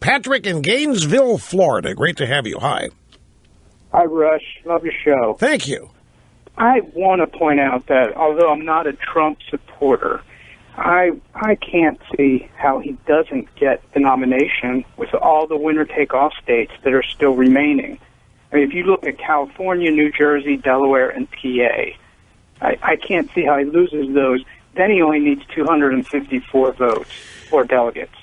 Patrick in Gainesville, Florida. Great to have you. Hi. Hi, Rush. Love your show. Thank you. I want to point out that although I'm not a Trump supporter, I can't see how he doesn't get the nomination with all the winner-take-all states that are still remaining. I mean, if you look at California, New Jersey, Delaware, and PA, I can't see how he loses those. Then he only needs 254 votes or delegates.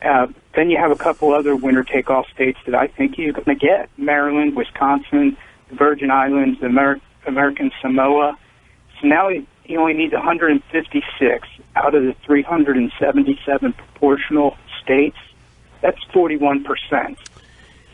Then you have a couple other winner-take-all states that I think he's going to get. Maryland, Wisconsin, the Virgin Islands, American Samoa. So now he only needs 156 out of the 377 proportional states. That's 41%.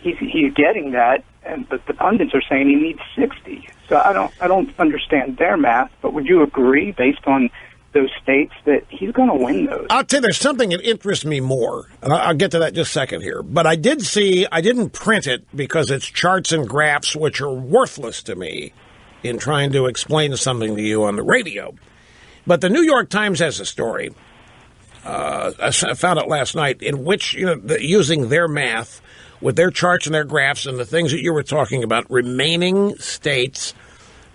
He's getting that, but the pundits are saying he needs 60. So I don't understand their math, but would you agree, based on those states, that he's going to win those? I'll tell you, there's something that interests me more, and I'll get to that just a second here. But I didn't print it because it's charts and graphs which are worthless to me in trying to explain something to you on the radio. But the New York Times has a story, I found it last night, in which, using their math, with their charts and their graphs and the things that you were talking about, remaining states,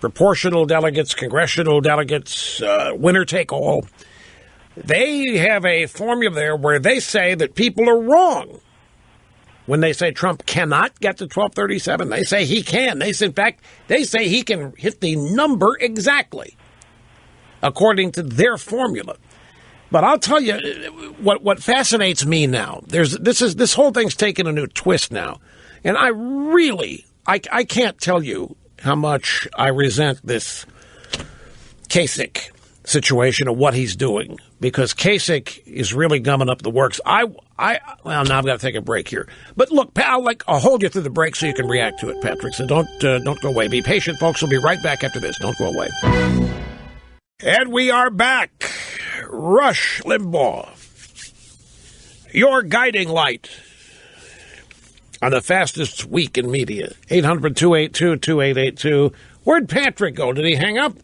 proportional delegates, congressional delegates, winner take all, they have a formula there where they say that people are wrong. When they say Trump cannot get to 1237, they say he can. They say he can hit the number exactly, according to their formula. But I'll tell you what fascinates me now. This whole thing's taken a new twist now, and I can't tell you how much I resent this Kasich situation of what he's doing, because Kasich is really gumming up the works. Well, now I've got to take a break here. But look, I'll hold you through the break so you can react to it, Patrick. So don't go away. Be patient, folks. We'll be right back after this. Don't go away. And we are back. Rush Limbaugh, your guiding light on the fastest week in media. 800-282-2882. Where'd Patrick go? Did he hang up?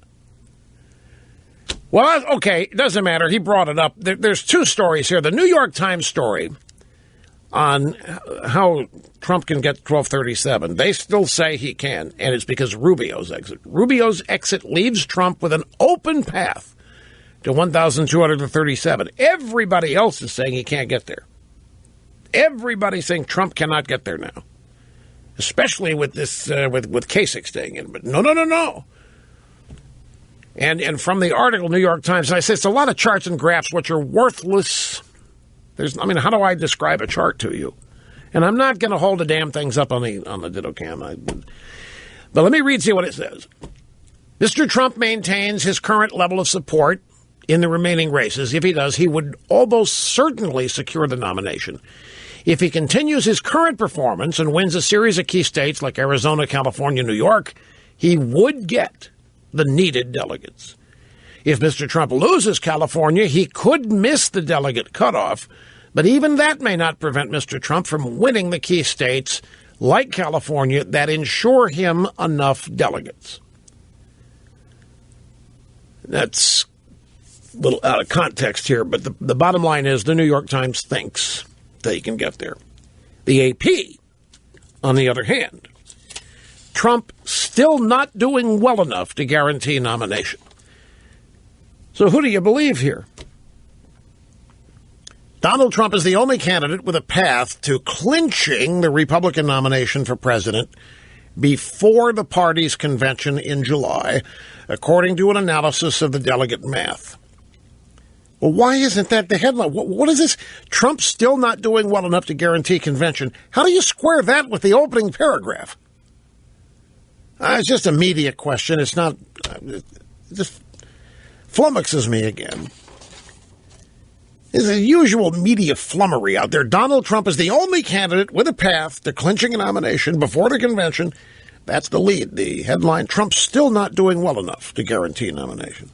Well, okay, it doesn't matter. He brought it up. There's two stories here. The New York Times story on how Trump can get 1237. They still say he can, and it's because Rubio's exit. Rubio's exit leaves Trump with an open path to 1,237. Everybody else is saying he can't get there. Everybody's saying Trump cannot get there now, especially with this with Kasich staying in. But no. And from the article, New York Times, I say it's a lot of charts and graphs which are worthless. How do I describe a chart to you? And I'm not going to hold the damn things up on the ditto cam. But let me read to you what it says. Mr. Trump maintains his current level of support in the remaining races. If he does, he would almost certainly secure the nomination. If he continues his current performance and wins a series of key states like Arizona, California, New York, he would get the needed delegates. If Mr. Trump loses California, he could miss the delegate cutoff, but even that may not prevent Mr. Trump from winning the key states like California that ensure him enough delegates. That's a little out of context here, but the bottom line is the New York Times thinks that he can get there. The AP, on the other hand, Trump still not doing well enough to guarantee nomination. So who do you believe here? Donald Trump is the only candidate with a path to clinching the Republican nomination for president before the party's convention in July, according to an analysis of the delegate math. Well, why isn't that the headline? What is this? Trump still not doing well enough to guarantee convention. How do you square that with the opening paragraph? It's just a media question. It's not. It just flummoxes me again. There's a usual media flummery out there. Donald Trump is the only candidate with a path to clinching a nomination before the convention. That's the lead. The headline, Trump's still not doing well enough to guarantee a nomination.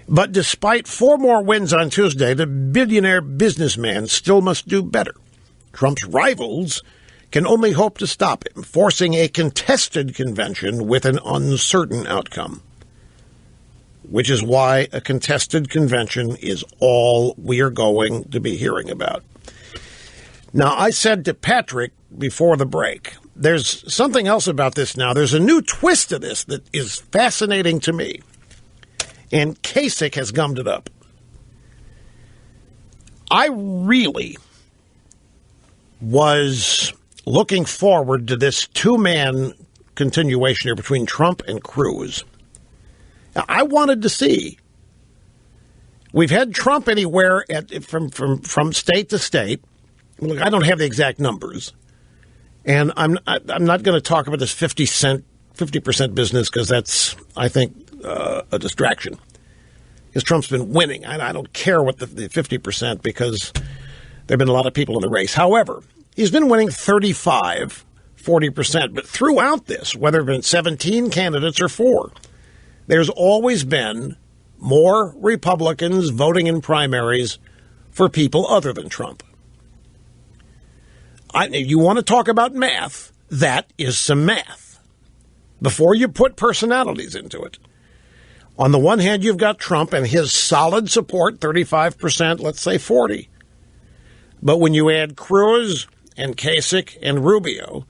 But despite 4 more wins on Tuesday, the billionaire businessman still must do better. Trump's rivals can only hope to stop him, forcing a contested convention with an uncertain outcome. Which is why a contested convention is all we are going to be hearing about. Now, I said to Patrick before the break, there's something else about this now. There's a new twist to this that is fascinating to me. And Kasich has gummed it up. I really was looking forward to this two-man continuation here between Trump and Cruz. Now, I wanted to see. We've had Trump anywhere from state to state. Look, I don't have the exact numbers, and I'm not going to talk about this 50% business because that's, I think, a distraction. Because Trump's been winning. I don't care what the 50% because there have been a lot of people in the race. However, he's been winning 35, 40%. But throughout this, whether it's been 17 candidates or 4, there's always been more Republicans voting in primaries for people other than Trump. You want to talk about math, that is some math. Before you put personalities into it. On the one hand, you've got Trump and his solid support, 35%, let's say 40%. But when you add Cruz and Kasich and Rubio,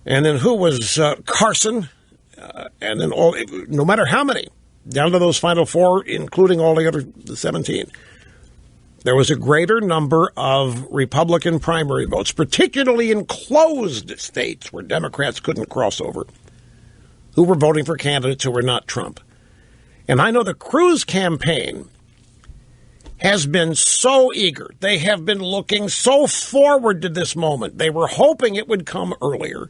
and then who was Carson, and then no matter how many, down to those final 4, including all the other 17, there was a greater number of Republican primary votes, particularly in closed states where Democrats couldn't cross over, who were voting for candidates who were not Trump. And I know the Cruz campaign has been so eager. They have been looking so forward to this moment. They were hoping it would come earlier.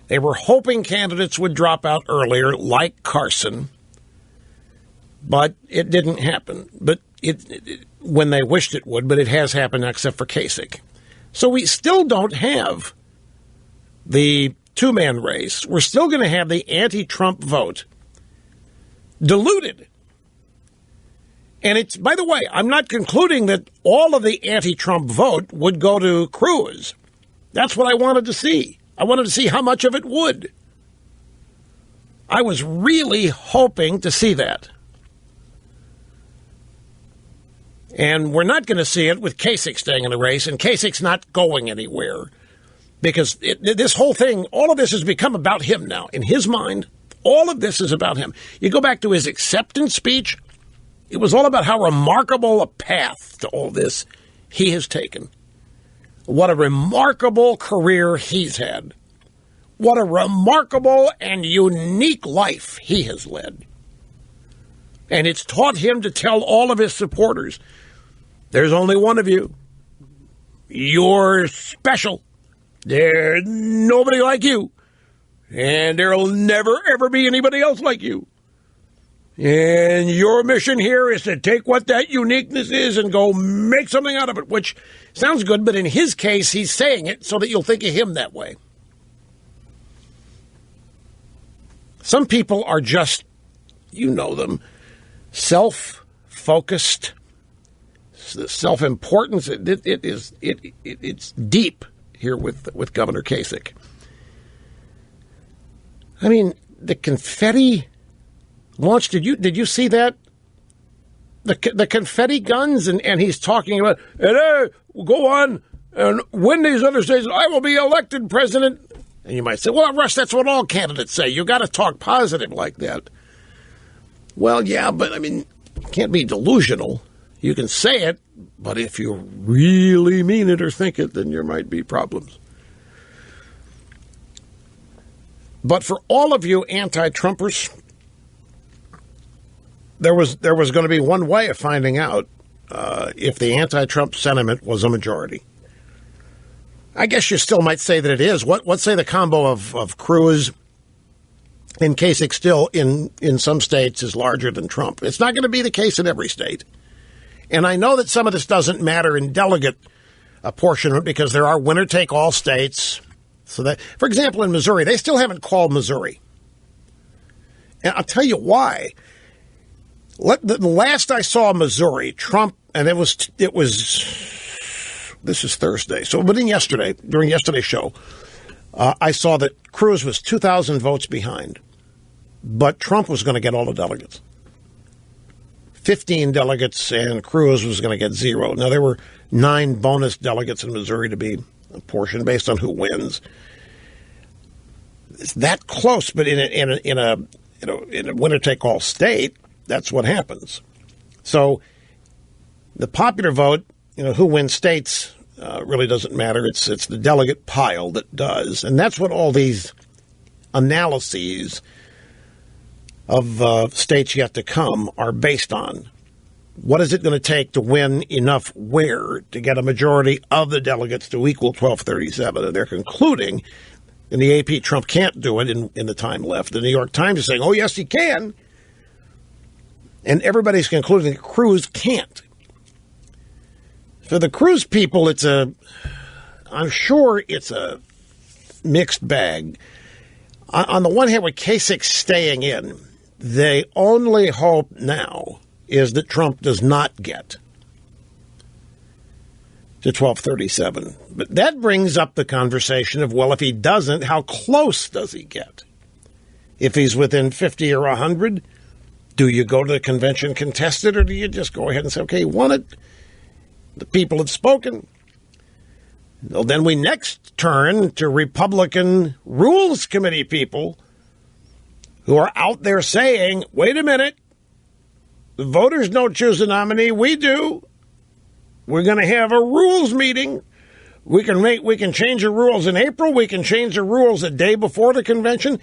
They were hoping candidates would drop out earlier, like Carson. But it didn't happen. But when they wished it would, but it has happened except for Kasich. So we still don't have the two-man race. We're still going to have the anti-Trump vote diluted. And it's, by the way, I'm not concluding that all of the anti-Trump vote would go to Cruz. That's what I wanted to see. I wanted to see how much of it would. I was really hoping to see that. And we're not going to see it with Kasich staying in the race, and Kasich's not going anywhere. Because this whole thing, all of this has become about him now. In his mind, all of this is about him. You go back to his acceptance speech, it was all about how remarkable a path to all this he has taken. What a remarkable career he's had. What a remarkable and unique life he has led. And it's taught him to tell all of his supporters, there's only one of you. You're special. There's nobody like you. And there'll never, ever be anybody else like you. And your mission here is to take what that uniqueness is and go make something out of it, which sounds good, but in his case, he's saying it so that you'll think of him that way. Some people are just, you know them, self-focused, self-importance. It's deep here with Governor Kasich. I mean, the confetti launch. Did you see that? The confetti guns, and he's talking about, and we'll go on and win these other states. I will be elected president. And you might say, well, Russ, that's what all candidates say. You got to talk positive like that. Well, yeah, but I mean, you can't be delusional. You can say it, but if you really mean it or think it, then there might be problems. But for all of you anti-Trumpers, there was going to be one way of finding out if the anti-Trump sentiment was a majority. I guess you still might say that it is. Let's say the combo of Cruz and Kasich still in some states is larger than Trump. It's not going to be the case in every state. And I know that some of this doesn't matter in delegate apportionment because there are winner-take-all states. So that, for example, in Missouri, they still haven't called Missouri. And I'll tell you why. The last I saw Missouri, Trump, and it was this is Thursday. So during yesterday's show, I saw that Cruz was 2,000 votes behind. But Trump was going to get all the delegates. 15 delegates, and Cruz was going to get 0. Now, there were 9 bonus delegates in Missouri to be apportioned based on who wins. It's that close, but in a winner-take-all state, that's what happens. So the popular vote, who wins states really doesn't matter. It's the delegate pile that does, and that's what all these analyses of states yet to come are based on. What is it going to take to win enough where to get a majority of the delegates to equal 1237? And they're concluding in the AP Trump can't do it in the time left. The New York Times is saying, oh, yes, he can. And everybody's concluding that Cruz can't. For the Cruz people, I'm sure it's a mixed bag. On the one hand, with Kasich staying in, the only hope now is that Trump does not get to 1237. But that brings up the conversation of, well, if he doesn't, how close does he get? If he's within 50 or 100, do you go to the convention contested, or do you just go ahead and say, okay, he won it, the people have spoken? Well, then we next turn to Republican Rules Committee people who are out there saying, wait a minute, the voters don't choose a nominee, we do. We're going to have a rules meeting. We can change the rules in April. We can change the rules a day before the convention.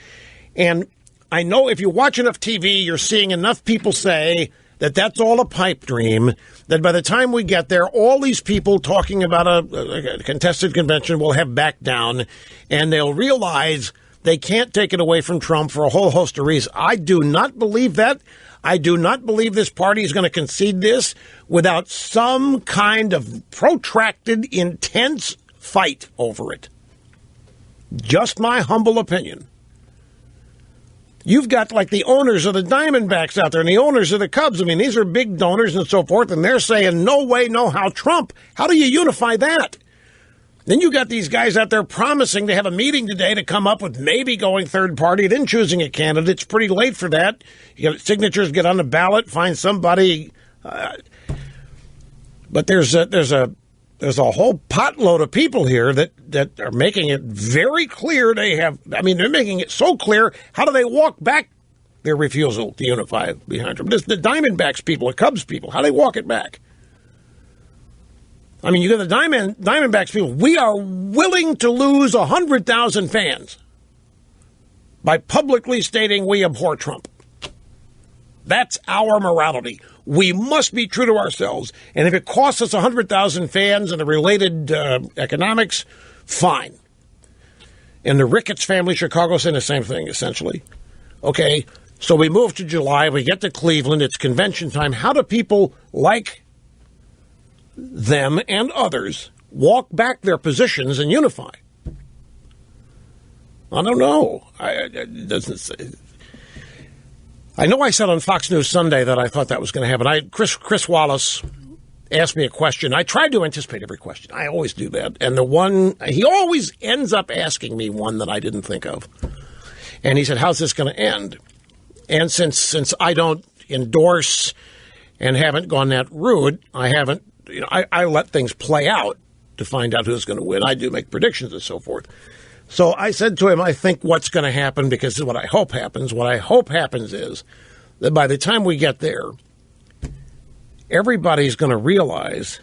And I know if you watch enough TV, you're seeing enough people say that that's all a pipe dream, that by the time we get there, all these people talking about a contested convention will have backed down, and they'll realize they can't take it away from Trump for a whole host of reasons. I do not believe that. I do not believe this party is going to concede this without some kind of protracted, intense fight over it. Just my humble opinion. You've got like the owners of the Diamondbacks out there and the owners of the Cubs. I mean, these are big donors and so forth, and they're saying, no way, no how, Trump. How do you unify that? Then you got these guys out there promising to have a meeting today to come up with maybe going third party, then choosing a candidate. It's pretty late for that. You got signatures, get on the ballot, find somebody. But there's a whole potload of people here that are making it very clear they're making it so clear. How do they walk back their refusal to unify behind Trump? The Diamondbacks people, the Cubs people, how do they walk it back? I mean, you got the Diamondbacks people. We are willing to lose 100,000 fans by publicly stating we abhor Trump. That's our morality. We must be true to ourselves. And if it costs us 100,000 fans and the related economics, fine. And the Ricketts family, Chicago, saying the same thing, essentially. Okay, so we move to July. We get to Cleveland. It's convention time. How do people like them and others walk back their positions and unify? I don't know. It doesn't say. I know I said on Fox News Sunday that I thought that was going to happen. Chris Wallace asked me a question. I tried to anticipate every question. I always do that. And he always ends up asking me one that I didn't think of. And he said, how's this going to end? And since I don't endorse and haven't gone that route, I haven't, I let things play out to find out who's going to win. I do make predictions and so forth. So I said to him, I think what's going to happen, because this is what I hope happens. What I hope happens is that by the time we get there, everybody's going to realize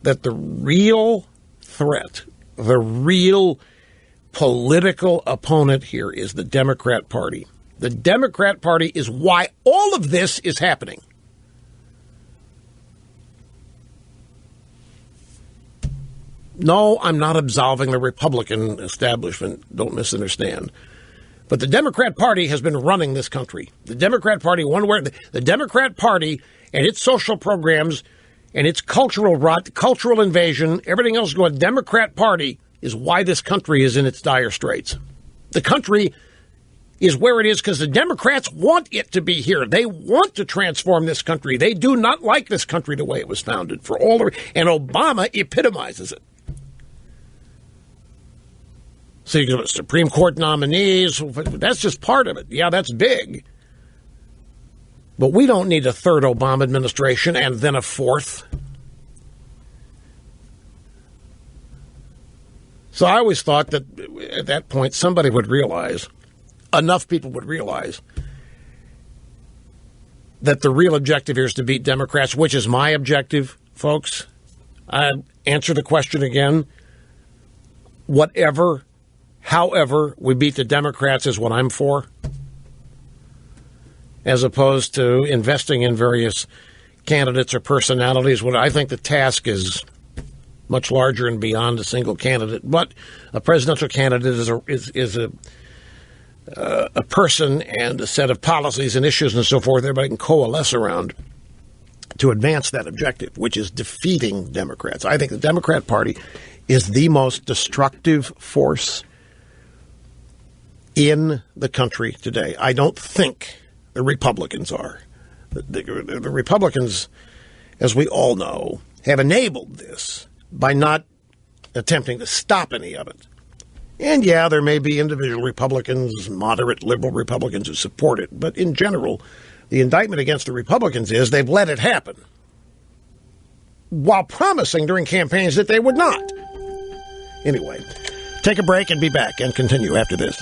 that the real threat, the real political opponent here is the Democrat Party. The Democrat Party is why all of this is happening. No, I'm not absolving the Republican establishment. Don't misunderstand. But the Democrat Party has been running this country. The Democrat Party, the Democrat Party and its social programs and its cultural rot, cultural invasion, everything else going, the Democrat Party is why this country is in its dire straits. The country is where it is because the Democrats want it to be here. They want to transform this country. They do not like this country the way it was founded. And Obama epitomizes it. So you got Supreme Court nominees. That's just part of it. Yeah, that's big. But we don't need a third Obama administration and then a fourth. So I always thought that at that point somebody would realize, enough people would realize, that the real objective here is to beat Democrats, which is my objective, folks. I answer the question again. Whatever, however we beat the Democrats is what I'm for, as opposed to investing in various candidates or personalities. What I think the task is much larger and beyond a single candidate. But a presidential candidate is a person and a set of policies and issues and so forth everybody can coalesce around to advance that objective, which is defeating Democrats. I think the Democrat Party is the most destructive force in the country today. I don't think the Republicans are. The Republicans, as we all know, have enabled this by not attempting to stop any of it. And yeah, there may be individual Republicans, moderate liberal Republicans who support it. But in general, the indictment against the Republicans is they've let it happen while promising during campaigns that they would not. Anyway, take a break and be back and continue after this.